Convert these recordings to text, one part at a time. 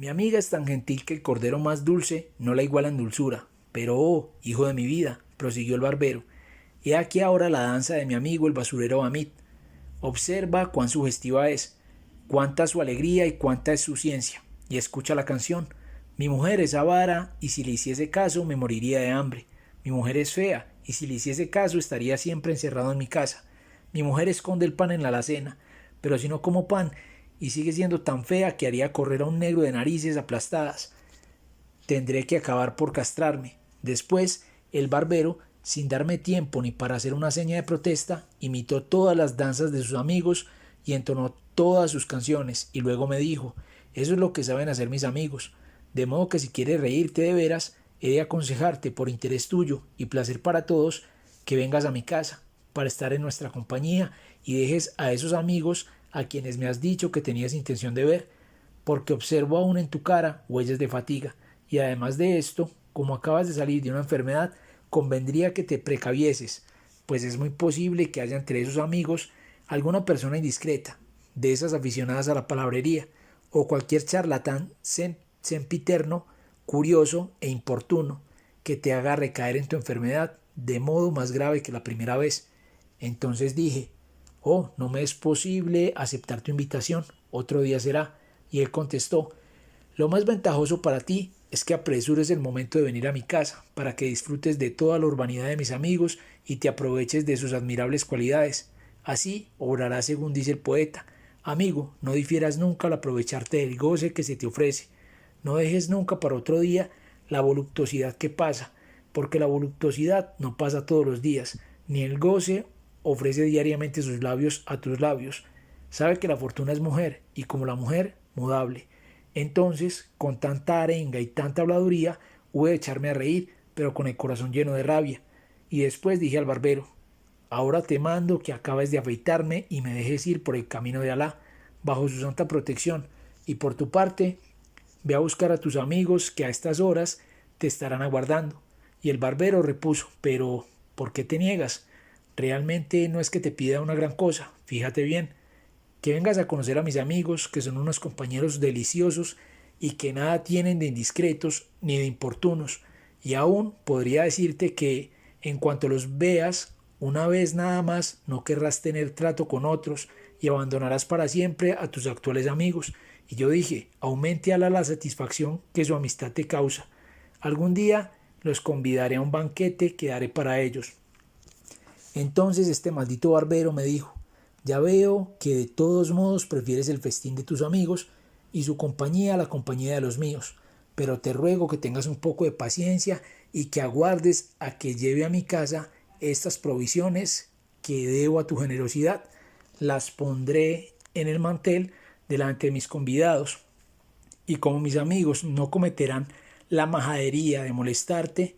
Mi amiga es tan gentil que el cordero más dulce no la iguala en dulzura. Pero, oh, hijo de mi vida, prosiguió el barbero, he aquí ahora la danza de mi amigo el basurero Bamid. Observa cuán sugestiva es, cuánta su alegría y cuánta es su ciencia. Y escucha la canción. Mi mujer es avara y si le hiciese caso me moriría de hambre. Mi mujer es fea y si le hiciese caso estaría siempre encerrado en mi casa. Mi mujer esconde el pan en la alacena, pero si no como pan y sigue siendo tan fea que haría correr a un negro de narices aplastadas. Tendré que acabar por castrarme. Después, el barbero, sin darme tiempo ni para hacer una seña de protesta, imitó todas las danzas de sus amigos y entonó todas sus canciones, y luego me dijo, eso es lo que saben hacer mis amigos, de modo que si quieres reírte de veras, he de aconsejarte por interés tuyo y placer para todos, que vengas a mi casa, para estar en nuestra compañía y dejes a esos amigos a quienes me has dicho que tenías intención de ver, porque observo aún en tu cara huellas de fatiga, y además de esto, como acabas de salir de una enfermedad, convendría que te precavieses, pues es muy posible que haya entre esos amigos alguna persona indiscreta, de esas aficionadas a la palabrería, o cualquier charlatán sempiterno, curioso e importuno, que te haga recaer en tu enfermedad de modo más grave que la primera vez. Entonces dije, oh, no me es posible aceptar tu invitación, otro día será. Y él contestó, lo más ventajoso para ti es que apresures el momento de venir a mi casa, para que disfrutes de toda la urbanidad de mis amigos y te aproveches de sus admirables cualidades. Así obrarás según dice el poeta. Amigo, no difieras nunca al aprovecharte del goce que se te ofrece. No dejes nunca para otro día la voluptuosidad que pasa, porque la voluptuosidad no pasa todos los días, ni el goce ofrece diariamente sus labios a tus labios. Sabe que la fortuna es mujer, y como la mujer, mudable. Entonces, con tanta arenga y tanta habladuría, hube de echarme a reír, pero con el corazón lleno de rabia. Y después dije al barbero, ahora te mando que acabes de afeitarme y me dejes ir por el camino de Alá, bajo su santa protección, y por tu parte, ve a buscar a tus amigos que a estas horas te estarán aguardando. Y el barbero repuso, pero ¿por qué te niegas? Realmente no es que te pida una gran cosa, fíjate bien, que vengas a conocer a mis amigos, que son unos compañeros deliciosos y que nada tienen de indiscretos ni de importunos, y aún podría decirte que, en cuanto los veas, una vez nada más no querrás tener trato con otros y abandonarás para siempre a tus actuales amigos. Y yo dije, aumente a la satisfacción que su amistad te causa. Algún día los convidaré a un banquete que daré para ellos. Entonces este maldito barbero me dijo, ya veo que de todos modos prefieres el festín de tus amigos y su compañía a la compañía de los míos, pero te ruego que tengas un poco de paciencia y que aguardes a que lleve a mi casa estas provisiones que debo a tu generosidad. Las pondré en el mantel delante de mis convidados, y como mis amigos no cometerán la majadería de molestarte,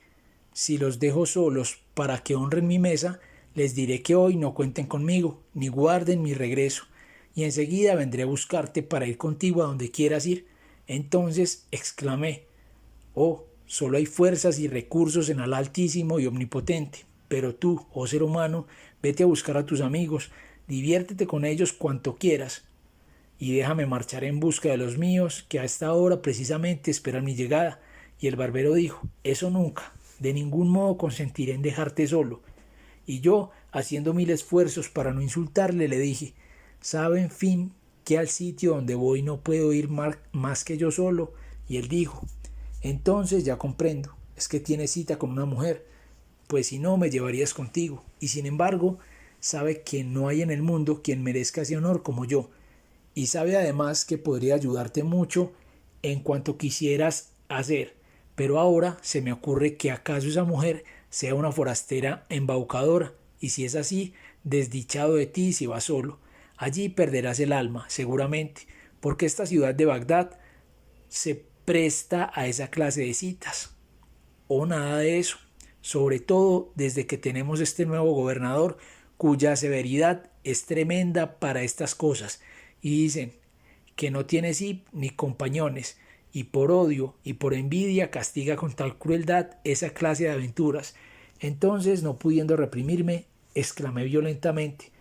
si los dejo solos para que honren mi mesa, les diré que hoy no cuenten conmigo, ni guarden mi regreso, y enseguida vendré a buscarte para ir contigo a donde quieras ir. Entonces exclamé, oh, solo hay fuerzas y recursos en Alá Altísimo y Omnipotente, pero tú, oh ser humano, vete a buscar a tus amigos, diviértete con ellos cuanto quieras, y déjame marchar en busca de los míos, que a esta hora precisamente esperan mi llegada. Y el barbero dijo, eso nunca, de ningún modo consentiré en dejarte solo. Y yo, haciendo mil esfuerzos para no insultarle, le dije, ¿sabe en fin que al sitio donde voy no puedo ir más que yo solo? Y él dijo, entonces ya comprendo, es que tienes cita con una mujer, pues si no me llevarías contigo. Y sin embargo, sabe que no hay en el mundo quien merezca ese honor como yo, y sabe además que podría ayudarte mucho en cuanto quisieras hacer, pero ahora se me ocurre que acaso esa mujer sea una forastera embaucadora, y si es así, desdichado de ti si vas solo. Allí perderás el alma, seguramente, porque esta ciudad de Bagdad se presta a esa clase de citas, o nada de eso, sobre todo desde que tenemos este nuevo gobernador cuya severidad es tremenda para estas cosas, y dicen que no tiene sí ni compañones, y por odio y por envidia castiga con tal crueldad esa clase de aventuras. Entonces, no pudiendo reprimirme, exclamé violentamente,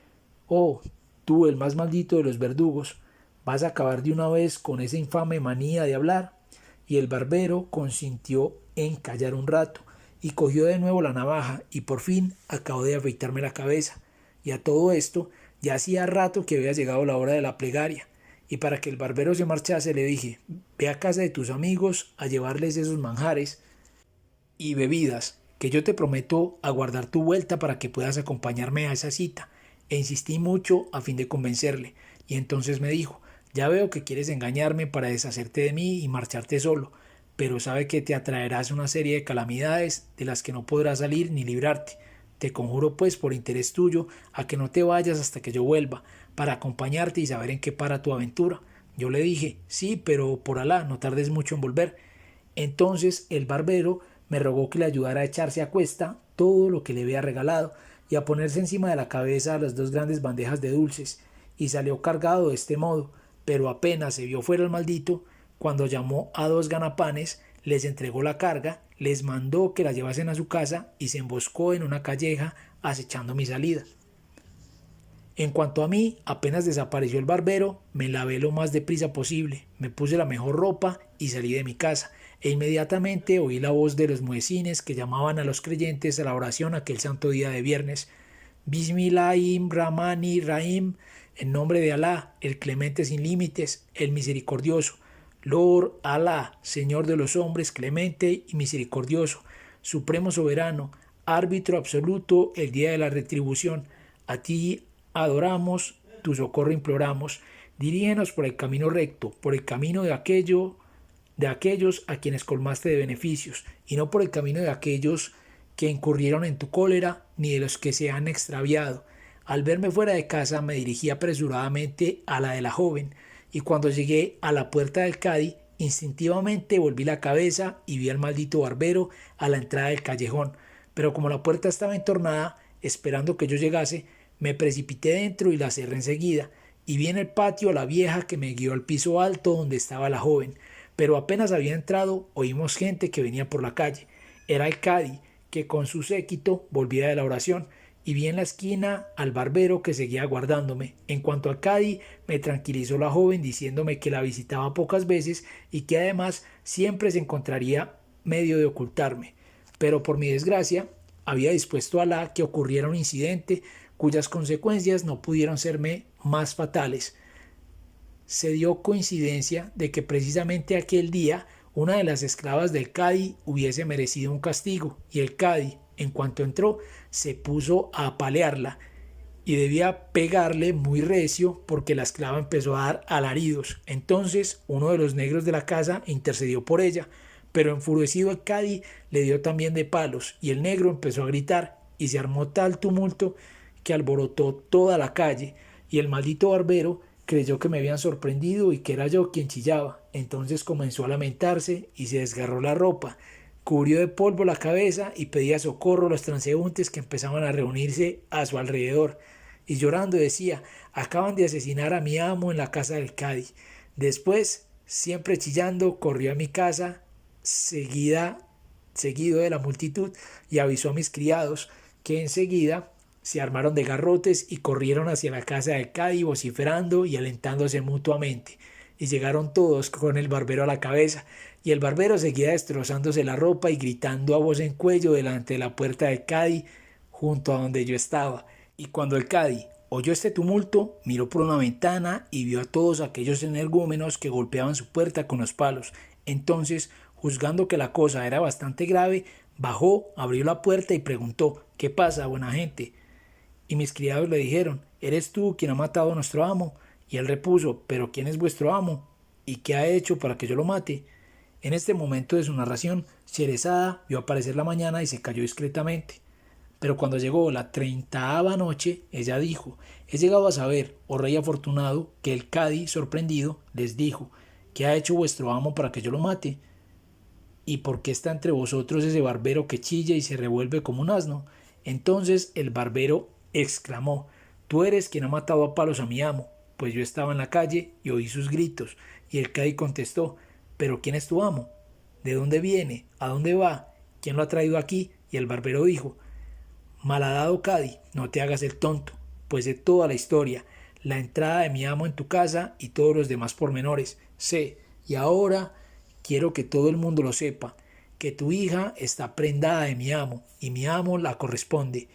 oh, tú el más maldito de los verdugos, ¿Vas a acabar de una vez con esa infame manía de hablar? Y el barbero consintió en callar un rato, y cogió de nuevo la navaja, y por fin acabó de afeitarme la cabeza. Y a todo esto, ya hacía rato que había llegado la hora de la plegaria, y para que el barbero se marchase le dije: ve a casa de tus amigos a llevarles esos manjares y bebidas, que yo te prometo aguardar tu vuelta para que puedas acompañarme a esa cita. E insistí mucho a fin de convencerle, y entonces me dijo: ya veo que quieres engañarme para deshacerte de mí y marcharte solo, pero sabe que te atraerás una serie de calamidades de las que no podrás salir ni librarte. Te conjuro pues por interés tuyo a que no te vayas hasta que yo vuelva, para acompañarte y saber en qué para tu aventura. Yo le dije: sí, pero por Alá, no tardes mucho en volver. Entonces el barbero me rogó que le ayudara a echarse a cuesta todo lo que le había regalado y a ponerse encima de la cabeza las dos grandes bandejas de dulces, y salió cargado de este modo, pero apenas se vio fuera el maldito, cuando llamó a dos ganapanes, les entregó la carga, les mandó que la llevasen a su casa y se emboscó en una calleja acechando mi salida. En cuanto a mí, apenas desapareció el barbero, me lavé lo más deprisa posible, me puse la mejor ropa y salí de mi casa, e inmediatamente oí la voz de los muecines que llamaban a los creyentes a la oración aquel santo día de viernes: Bismillahim Rahmani Rahim, en nombre de Alá, el clemente sin límites, el misericordioso. Lord Alá, Señor de los hombres, clemente y misericordioso, supremo soberano, árbitro absoluto el día de la retribución. A ti adoramos, tu socorro imploramos. Dirígenos por el camino recto, por el camino de aquellos a quienes colmaste de beneficios, y no por el camino de aquellos que incurrieron en tu cólera, ni de los que se han extraviado. Al verme fuera de casa me dirigí apresuradamente a la de la joven, y cuando llegué a la puerta del Cadi, instintivamente volví la cabeza y vi al maldito barbero a la entrada del callejón, pero como la puerta estaba entornada, esperando que yo llegase, me precipité dentro y la cerré enseguida, y vi en el patio a la vieja que me guió al piso alto donde estaba la joven, pero apenas había entrado oímos gente que venía por la calle. Era el Cadi, que con su séquito volvía de la oración, y vi en la esquina al barbero que seguía aguardándome. En cuanto al Cadi, me tranquilizó la joven diciéndome que la visitaba pocas veces y que además siempre se encontraría medio de ocultarme. Pero por mi desgracia, había dispuesto a Alá que ocurriera un incidente cuyas consecuencias no pudieron serme más fatales. Se dio coincidencia de que precisamente aquel día una de las esclavas del Cadi hubiese merecido un castigo, y el Cadi, en cuanto entró, se puso a apalearla, y debía pegarle muy recio porque la esclava empezó a dar alaridos. Entonces uno de los negros de la casa intercedió por ella, pero enfurecido el Cadi le dio también de palos, y el negro empezó a gritar, y se armó tal tumulto que alborotó toda la calle, y el maldito barbero creyó que me habían sorprendido y que era yo quien chillaba. Entonces comenzó a lamentarse y se desgarró la ropa, cubrió de polvo la cabeza y pedía socorro a los transeúntes que empezaban a reunirse a su alrededor, y llorando decía: acaban de asesinar a mi amo en la casa del Cadi. Después, siempre chillando, corrió a mi casa seguido de la multitud, y avisó a mis criados, que enseguida se armaron de garrotes y corrieron hacia la casa del Cadi vociferando y alentándose mutuamente, y llegaron todos con el barbero a la cabeza, y el barbero seguía destrozándose la ropa y gritando a voz en cuello delante de la puerta del Cadi junto a donde yo estaba. Y cuando el Cadi oyó este tumulto, miró por una ventana y vio a todos aquellos energúmenos que golpeaban su puerta con los palos. Entonces, juzgando que la cosa era bastante grave, bajó, abrió la puerta y preguntó: ¿qué pasa, buena gente? Y mis criados le dijeron: ¿eres tú quien ha matado a nuestro amo? Y él repuso: ¿pero quién es vuestro amo? ¿Y qué ha hecho para que yo lo mate? En este momento de su narración, Sherezada vio aparecer la mañana y se cayó discretamente. Pero cuando llegó la 30ª noche, ella dijo: he llegado a saber, oh rey afortunado, que el Cadi, sorprendido, les dijo: ¿qué ha hecho vuestro amo para que yo lo mate? ¿Y por qué está entre vosotros ese barbero que chilla y se revuelve como un asno? Entonces el barbero exclamó: tú eres quien ha matado a palos a mi amo, pues yo estaba en la calle y oí sus gritos. Y el Cadi contestó: ¿pero quién es tu amo? ¿De dónde viene? ¿A dónde va? ¿Quién lo ha traído aquí? Y el barbero dijo: malhadado Cadi, no te hagas el tonto, pues de toda la historia, la entrada de mi amo en tu casa y todos los demás pormenores. Sé, y ahora quiero que todo el mundo lo sepa, que tu hija está prendada de mi amo, y mi amo la corresponde,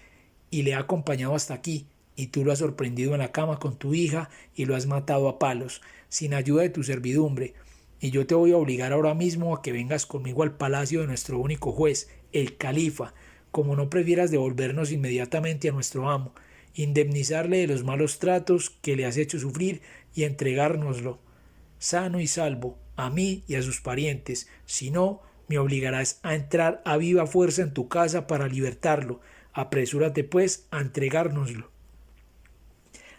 y le ha acompañado hasta aquí, y tú lo has sorprendido en la cama con tu hija y lo has matado a palos, sin ayuda de tu servidumbre, y yo te voy a obligar ahora mismo a que vengas conmigo al palacio de nuestro único juez, el califa, como no prefieras devolvernos inmediatamente a nuestro amo, indemnizarle de los malos tratos que le has hecho sufrir y entregárnoslo sano y salvo a mí y a sus parientes. Si no, me obligarás a entrar a viva fuerza en tu casa para libertarlo. Apresúrate pues a entregárnoslo.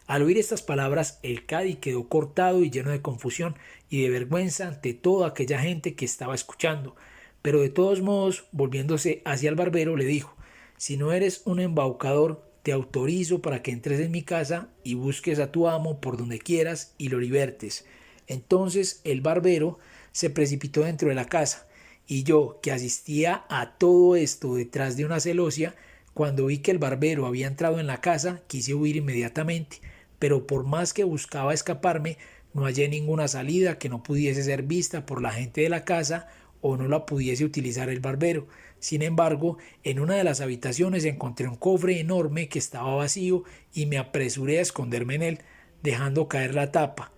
Al oír estas palabras, el cadi quedó cortado y lleno de confusión y de vergüenza ante toda aquella gente que estaba escuchando, pero de todos modos, volviéndose hacia el barbero, le dijo: si no eres un embaucador, te autorizo para que entres en mi casa y busques a tu amo por donde quieras y lo libertes. Entonces el barbero se precipitó dentro de la casa, y yo, que asistía a todo esto detrás de una celosía, cuando vi que el barbero había entrado en la casa, quise huir inmediatamente, pero por más que buscaba escaparme, no hallé ninguna salida que no pudiese ser vista por la gente de la casa o no la pudiese utilizar el barbero. Sin embargo, en una de las habitaciones encontré un cofre enorme que estaba vacío y me apresuré a esconderme en él, dejando caer la tapa,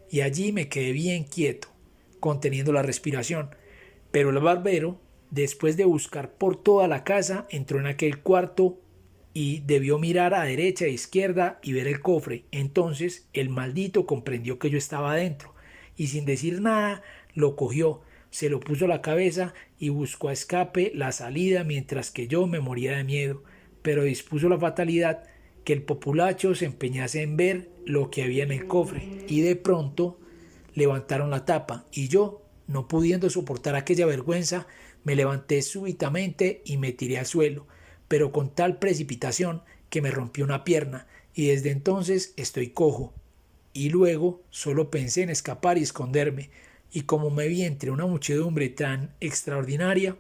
y allí me quedé bien quieto, conteniendo la respiración. Pero el barbero, después de buscar por toda la casa, entró en aquel cuarto y debió mirar a derecha e izquierda y ver el cofre. Entonces el maldito comprendió que yo estaba adentro y sin decir nada lo cogió, se lo puso a la cabeza y buscó a escape la salida mientras que yo me moría de miedo. Pero dispuso la fatalidad que el populacho se empeñase en ver lo que había en el cofre, y de pronto levantaron la tapa y yo, no pudiendo soportar aquella vergüenza, me levanté súbitamente y me tiré al suelo, pero con tal precipitación que me rompió una pierna, y desde entonces estoy cojo. Y luego solo pensé en escapar y esconderme, y como me vi entre una muchedumbre tan extraordinaria,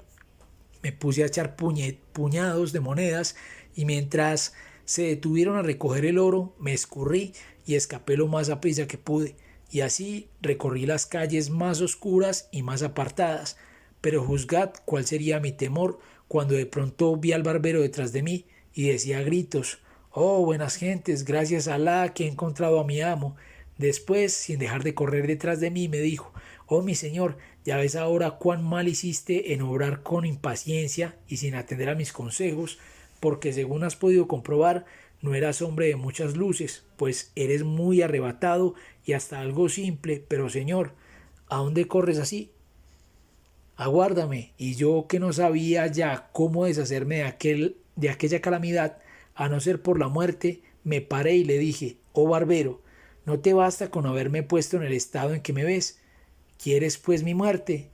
me puse a echar puñados de monedas, y mientras se detuvieron a recoger el oro, me escurrí y escapé lo más aprisa que pude, y así recorrí las calles más oscuras y más apartadas. Pero juzgad cuál sería mi temor cuando de pronto vi al barbero detrás de mí y decía a gritos: «Oh, buenas gentes, gracias a Alá que he encontrado a mi amo». Después, sin dejar de correr detrás de mí, me dijo: «Oh, mi señor, ya ves ahora cuán mal hiciste en obrar con impaciencia y sin atender a mis consejos, porque según has podido comprobar, no eras hombre de muchas luces, pues eres muy arrebatado y hasta algo simple. Pero señor, ¿a dónde corres así? Aguárdame». Y yo, que no sabía ya cómo deshacerme de aquella calamidad, a no ser por la muerte, me paré y le dije: «Oh barbero, ¿no te basta con haberme puesto en el estado en que me ves? ¿Quieres pues mi muerte?».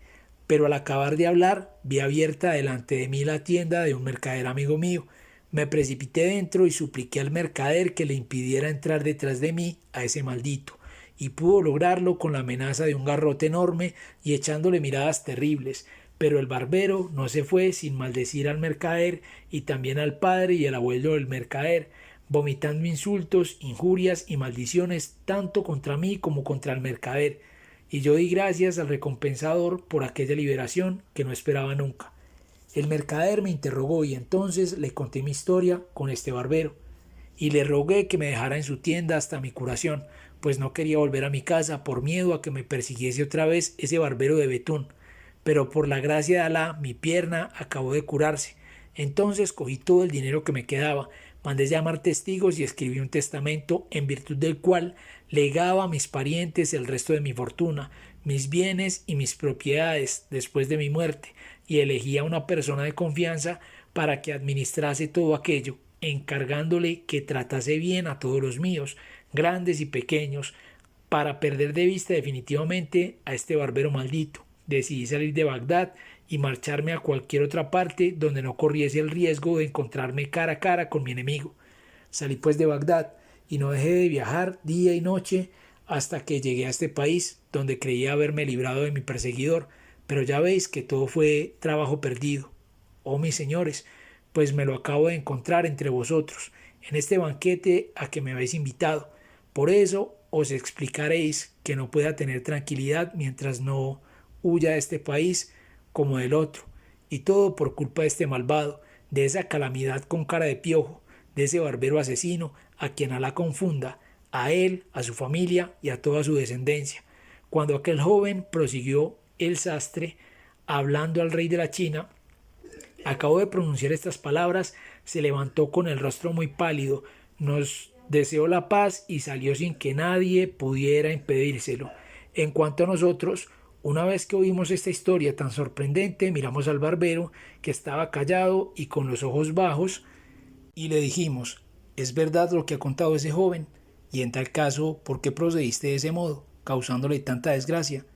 Pero al acabar de hablar, vi abierta delante de mí la tienda de un mercader amigo mío. Me precipité dentro y supliqué al mercader que le impidiera entrar detrás de mí a ese maldito, y pudo lograrlo con la amenaza de un garrote enorme y echándole miradas terribles. Pero el barbero no se fue sin maldecir al mercader y también al padre y al abuelo del mercader, vomitando insultos, injurias y maldiciones tanto contra mí como contra el mercader, y yo di gracias al recompensador por aquella liberación que no esperaba nunca. El mercader me interrogó y entonces le conté mi historia con este barbero, y le rogué que me dejara en su tienda hasta mi curación, pues no quería volver a mi casa por miedo a que me persiguiese otra vez ese barbero de Betún. Pero por la gracia de Alá mi pierna acabó de curarse. Entonces cogí todo el dinero que me quedaba, mandé llamar testigos y escribí un testamento en virtud del cual legaba a mis parientes el resto de mi fortuna, mis bienes y mis propiedades después de mi muerte, y elegí a una persona de confianza para que administrase todo aquello, encargándole que tratase bien a todos los míos, grandes y pequeños, para perder de vista definitivamente a este barbero maldito. Decidí salir de Bagdad y marcharme a cualquier otra parte donde no corriese el riesgo de encontrarme cara a cara con mi enemigo. Salí pues de Bagdad y no dejé de viajar día y noche hasta que llegué a este país, donde creía haberme librado de mi perseguidor, pero ya veis que todo fue trabajo perdido. Oh, mis señores, pues me lo acabo de encontrar entre vosotros, en este banquete a que me habéis invitado. Por eso os explicaréis que no pueda tener tranquilidad mientras no huya de este país como del otro, y todo por culpa de este malvado, de esa calamidad con cara de piojo, de ese barbero asesino, a quien Alá confunda, a él, a su familia y a toda su descendencia. Cuando aquel joven, prosiguió el sastre, hablando al rey de la China, acabó de pronunciar estas palabras, se levantó con el rostro muy pálido, nos deseó la paz y salió sin que nadie pudiera impedírselo. En cuanto a nosotros, una vez que oímos esta historia tan sorprendente, miramos al barbero, que estaba callado y con los ojos bajos, y le dijimos: ¿es verdad lo que ha contado ese joven? Y en tal caso, ¿por qué procediste de ese modo, causándole tanta desgracia?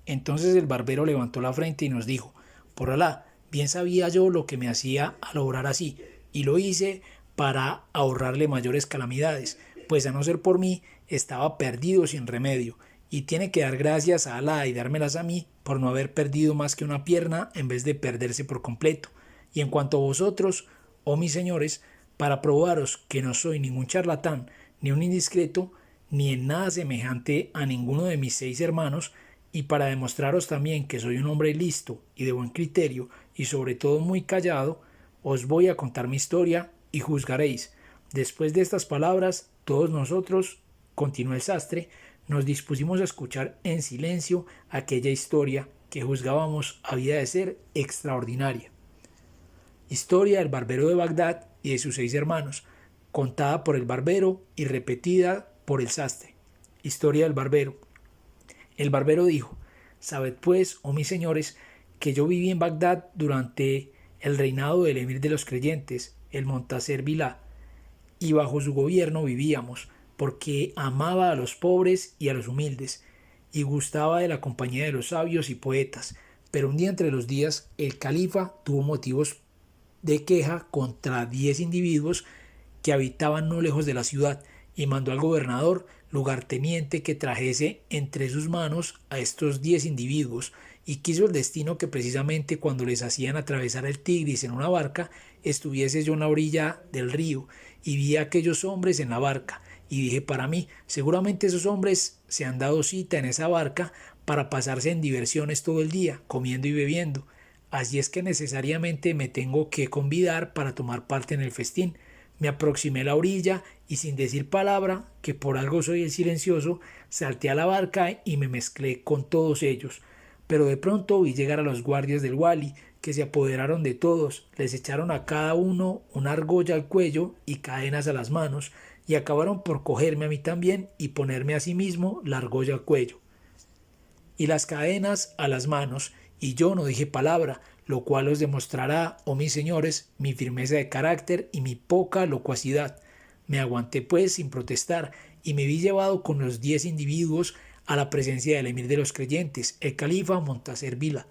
Entonces el barbero levantó la frente y nos dijo: por Alá, bien sabía yo lo que me hacía al obrar así, y lo hice para ahorrarle mayores calamidades, pues a no ser por mí estaba perdido sin remedio, y tiene que dar gracias a Alá y dármelas a mí por no haber perdido más que una pierna en vez de perderse por completo. Y en cuanto a vosotros, oh mis señores, para probaros que no soy ningún charlatán, ni un indiscreto, ni en nada semejante a ninguno de mis 6 hermanos, y para demostraros también que soy un hombre listo y de buen criterio, y sobre todo muy callado, os voy a contar mi historia y juzgaréis. Después de estas palabras, todos nosotros, continuó el sastre, nos dispusimos a escuchar en silencio aquella historia que juzgábamos había de ser extraordinaria. Historia del barbero de Bagdad y de sus 6 hermanos, contada por el barbero y repetida por el sastre. Historia del barbero. El barbero dijo: sabed pues, oh mis señores, que yo viví en Bagdad durante el reinado del emir de los creyentes, el Montaser Bilá, y bajo su gobierno vivíamos, porque amaba a los pobres y a los humildes, y gustaba de la compañía de los sabios y poetas. Pero un día entre los días el califa tuvo motivos de queja contra 10 individuos que habitaban no lejos de la ciudad, y mandó al gobernador lugarteniente que trajese entre sus manos a estos 10 individuos, y quiso el destino que precisamente cuando les hacían atravesar el Tigris en una barca, estuviese yo en la orilla del río, y vi a aquellos hombres en la barca, y dije para mí: seguramente esos hombres se han dado cita en esa barca para pasarse en diversiones todo el día, comiendo y bebiendo. Así es que necesariamente me tengo que convidar para tomar parte en el festín. Me aproximé a la orilla y, sin decir palabra, que por algo soy el silencioso, salté a la barca y me mezclé con todos ellos. Pero de pronto vi llegar a los guardias del wali, que se apoderaron de todos, les echaron a cada uno una argolla al cuello y cadenas a las manos, y acabaron por cogerme a mí también y ponerme a sí mismo la argolla al cuello y las cadenas a las manos, y yo no dije palabra, lo cual os demostrará, oh mis señores, mi firmeza de carácter y mi poca locuacidad. Me aguanté pues sin protestar, y me vi llevado con los 10 individuos a la presencia del emir de los creyentes, el califa Montaser Bilá.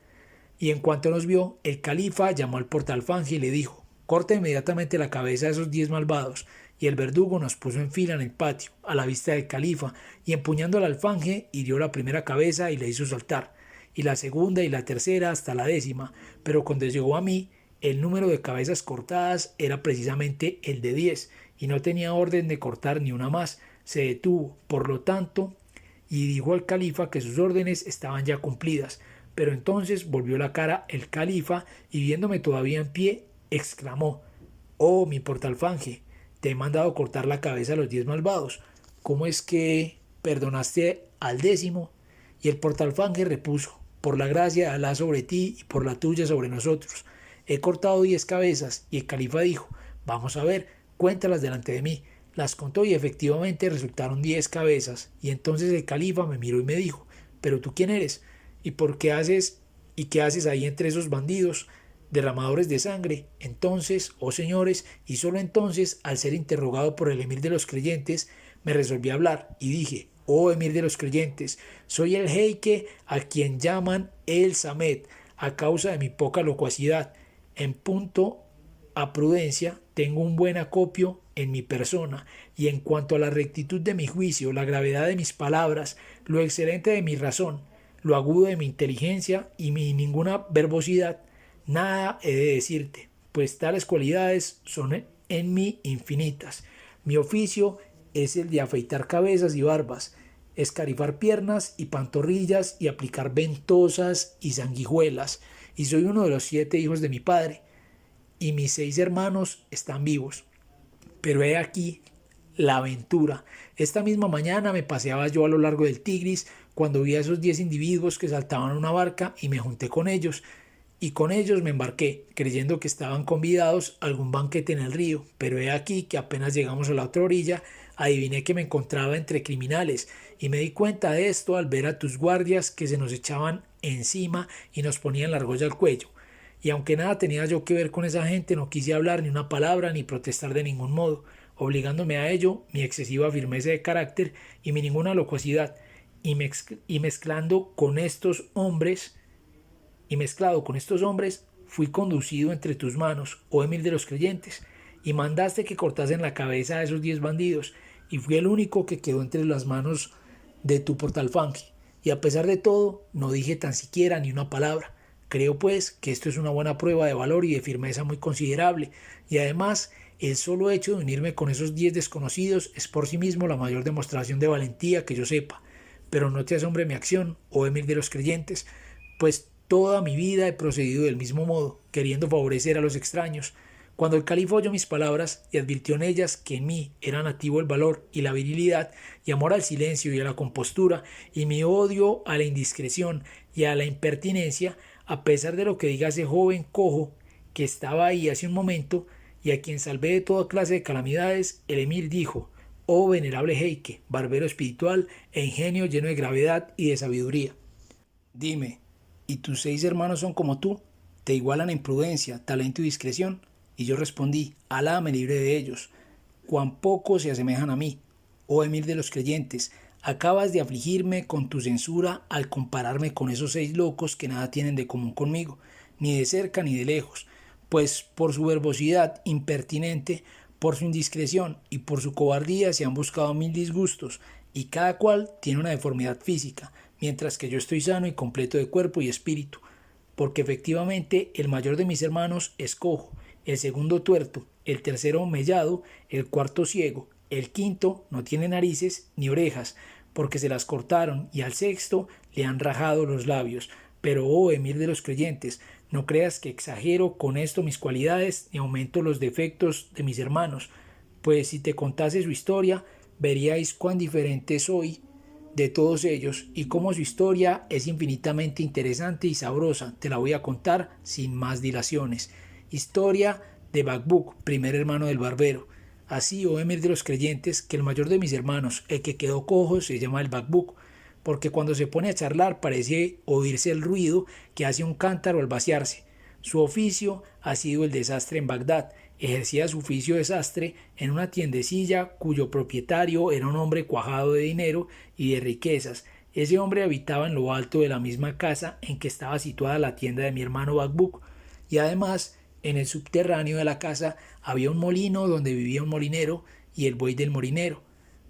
Y en cuanto nos vio, el califa llamó al portalfanje y le dijo: corta inmediatamente la cabeza de esos 10 malvados. Y el verdugo nos puso en fila en el patio, a la vista del califa, y empuñando al alfanje hirió la primera cabeza y la hizo saltar, y la segunda y la tercera hasta la 10ª, pero cuando llegó a mí, el número de cabezas cortadas era precisamente el de 10, y no tenía orden de cortar ni una más. Se detuvo, por lo tanto, y dijo al califa que sus órdenes estaban ya cumplidas. Pero entonces volvió la cara el califa y, viéndome todavía en pie, exclamó: oh mi portalfanje, te he mandado cortar la cabeza a los 10 malvados. ¿Cómo es que perdonaste al 10º? Y el portalfanje repuso: por la gracia de Alá sobre ti y por la tuya sobre nosotros, he cortado 10 cabezas. Y el califa dijo: vamos a ver, cuéntalas delante de mí. Las contó y efectivamente resultaron 10 cabezas. Y entonces el califa me miró y me dijo: ¿pero tú quién eres? ¿Y por qué haces y qué haces ahí entre esos bandidos derramadores de sangre? Entonces, oh señores, y solo entonces, al ser interrogado por el emir de los creyentes, me resolví a hablar y dije: oh emir de los creyentes, soy el jeique a quien llaman el Samed, a causa de mi poca locuacidad. En punto a prudencia, tengo un buen acopio en mi persona, y en cuanto a la rectitud de mi juicio, la gravedad de mis palabras, lo excelente de mi razón, lo agudo de mi inteligencia y mi ninguna verbosidad, nada he de decirte, pues tales cualidades son en mí infinitas. Mi oficio es el de afeitar cabezas y barbas, escarifar piernas y pantorrillas y aplicar ventosas y sanguijuelas, y soy uno de los 7 hijos de mi padre, y mis 6 hermanos están vivos. Pero he aquí la aventura. Esta misma mañana me paseaba yo a lo largo del Tigris cuando vi a esos 10 individuos que saltaban a una barca y me junté con ellos. Y con ellos me embarqué, creyendo que estaban convidados a algún banquete en el río. Pero he aquí que apenas llegamos a la otra orilla, adiviné que me encontraba entre criminales y me di cuenta de esto al ver a tus guardias que se nos echaban encima y nos ponían la argolla al cuello. Y aunque nada tenía yo que ver con esa gente, no quise hablar ni una palabra ni protestar de ningún modo, obligándome a ello mi excesiva firmeza de carácter y mi ninguna locuacidad, y mezclado con estos hombres, fui conducido entre tus manos, oh Emir de los creyentes, y mandaste que cortasen la cabeza a esos 10 bandidos, y fui el único que quedó entre las manos de tu portalfange, y a pesar de todo, no dije tan siquiera ni una palabra. Creo pues que esto es una buena prueba de valor y de firmeza muy considerable, y además el solo hecho de unirme con esos 10 desconocidos es por sí mismo la mayor demostración de valentía que yo sepa. Pero no te asombre mi acción, oh Emir de los creyentes, pues toda mi vida he procedido del mismo modo, queriendo favorecer a los extraños. Cuando el califa oyó mis palabras y advirtió en ellas que en mí era nativo el valor y la virilidad, y amor al silencio y a la compostura, y mi odio a la indiscreción y a la impertinencia, a pesar de lo que diga ese joven cojo que estaba ahí hace un momento y a quien salvé de toda clase de calamidades, el emir dijo: «Oh venerable jeique, barbero espiritual e ingenio lleno de gravedad y de sabiduría, dime, ¿y tus 6 hermanos son como tú? ¿Te igualan en prudencia, talento y discreción?». Y yo respondí: «Alá me libre de ellos. Cuán poco se asemejan a mí, oh emir de los creyentes. Acabas de afligirme con tu censura al compararme con esos 6 locos que nada tienen de común conmigo, ni de cerca ni de lejos, pues por su verbosidad impertinente, por su indiscreción y por su cobardía se han buscado 1000 disgustos, y cada cual tiene una deformidad física, mientras que yo estoy sano y completo de cuerpo y espíritu, porque efectivamente el mayor de mis hermanos es cojo, el segundo tuerto, el tercero mellado, el cuarto ciego, el quinto no tiene narices ni orejas, porque se las cortaron, y al sexto le han rajado los labios. Pero, oh emir de los creyentes, no creas que exagero con esto mis cualidades ni aumento los defectos de mis hermanos, pues si te contase su historia, veríais cuán diferente soy de todos ellos y cómo su historia es infinitamente interesante y sabrosa. Te la voy a contar sin más dilaciones. Historia de Bacbuk, primer hermano del barbero. Así, oh emir de los creyentes, que el mayor de mis hermanos, el que quedó cojo, se llama el Bacbuk, porque cuando se pone a charlar parece oírse el ruido que hace un cántaro al vaciarse. Su oficio ha sido el desastre en Bagdad. Ejercía su oficio de sastre en una tiendecilla cuyo propietario era un hombre cuajado de dinero y de riquezas. Ese hombre habitaba en lo alto de la misma casa en que estaba situada la tienda de mi hermano Bacbuk, y además en el subterráneo de la casa había un molino donde vivía un molinero y el buey del molinero.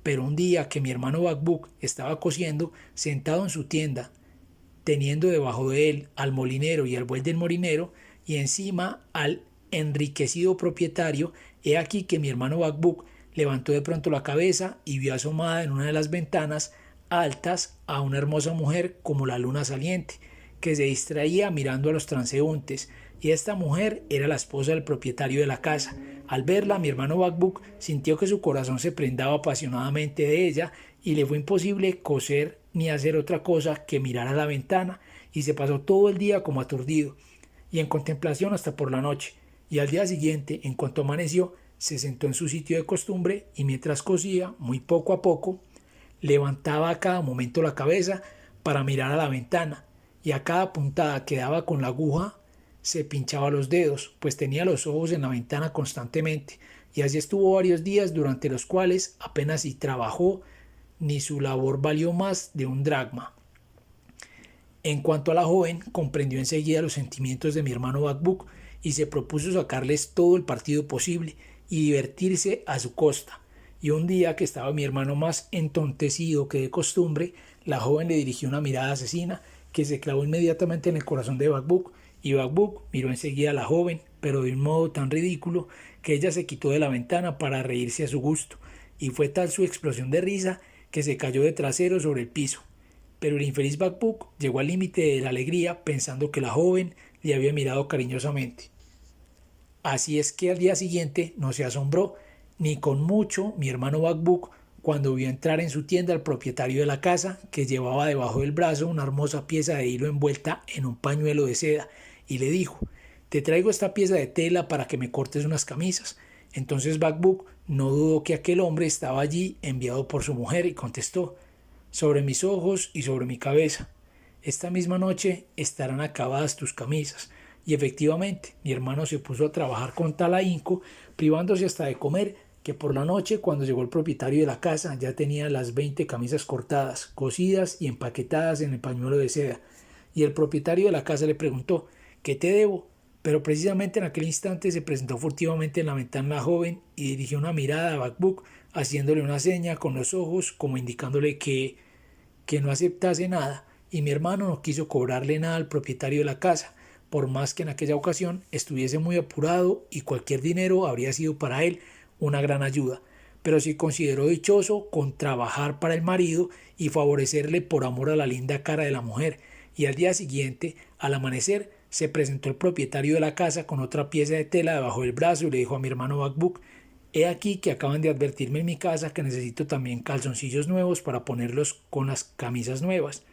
Pero un día que mi hermano Bacbuk estaba cosiendo, sentado en su tienda, teniendo debajo de él al molinero y al buey del molinero, y encima al enriquecido propietario, he aquí que mi hermano Bacbuk levantó de pronto la cabeza y vio asomada en una de las ventanas altas a una hermosa mujer como la luna saliente, que se distraía mirando a los transeúntes, y esta mujer era la esposa del propietario de la casa. Al verla, mi hermano Bacbuk sintió que su corazón se prendaba apasionadamente de ella y le fue imposible coser ni hacer otra cosa que mirar a la ventana, y se pasó todo el día como aturdido y en contemplación hasta por la noche. Y al día siguiente, en cuanto amaneció, se sentó en su sitio de costumbre y mientras cosía, muy poco a poco, levantaba a cada momento la cabeza para mirar a la ventana, y a cada puntada que daba con la aguja se pinchaba los dedos, pues tenía los ojos en la ventana constantemente, y así estuvo varios días, durante los cuales apenas si trabajó, ni su labor valió más de un dracma. En cuanto a la joven, comprendió enseguida los sentimientos de mi hermano Bacbuk y se propuso sacarles todo el partido posible y divertirse a su costa. Y un día que estaba mi hermano más entontecido que de costumbre, la joven le dirigió una mirada asesina que se clavó inmediatamente en el corazón de Bacbuk, y Bacbuk miró enseguida a la joven, pero de un modo tan ridículo que ella se quitó de la ventana para reírse a su gusto, y fue tal su explosión de risa que se cayó de trasero sobre el piso. Pero el infeliz Bacbuk llegó al límite de la alegría pensando que la joven le había mirado cariñosamente. Así es que al día siguiente no se asombró ni con mucho mi hermano Bacbuk cuando vio entrar en su tienda al propietario de la casa, que llevaba debajo del brazo una hermosa pieza de hilo envuelta en un pañuelo de seda, y le dijo: «Te traigo esta pieza de tela para que me cortes unas camisas». Entonces Bacbuk no dudó que aquel hombre estaba allí enviado por su mujer y contestó: «Sobre mis ojos y sobre mi cabeza. Esta misma noche estarán acabadas tus camisas». Y efectivamente, mi hermano se puso a trabajar con tal ahínco, privándose hasta de comer, que por la noche, cuando llegó el propietario de la casa, ya tenía las 20 camisas cortadas, cosidas y empaquetadas en el pañuelo de seda. Y el propietario de la casa le preguntó: «¿Qué te debo?». Pero precisamente en aquel instante se presentó furtivamente en la ventana la joven y dirigió una mirada a Bacbuk, haciéndole una seña con los ojos como indicándole que no aceptase nada, y mi hermano no quiso cobrarle nada al propietario de la casa, por más que en aquella ocasión estuviese muy apurado y cualquier dinero habría sido para él una gran ayuda, pero sí consideró dichoso con trabajar para el marido y favorecerle por amor a la linda cara de la mujer. Y al día siguiente, al amanecer, se presentó el propietario de la casa con otra pieza de tela debajo del brazo y le dijo a mi hermano Bacbuk: «He aquí que acaban de advertirme en mi casa que necesito también calzoncillos nuevos para ponerlos con las camisas nuevas,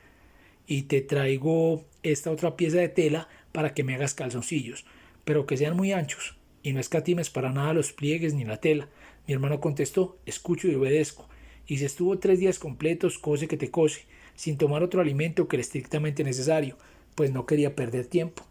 y te traigo esta otra pieza de tela para que me hagas calzoncillos, pero que sean muy anchos, y no escatimes para nada los pliegues ni la tela». Mi hermano contestó: «Escucho y obedezco». Y se estuvo 3 días completos, cose que te cose, sin tomar otro alimento que el estrictamente necesario, pues no quería perder tiempo.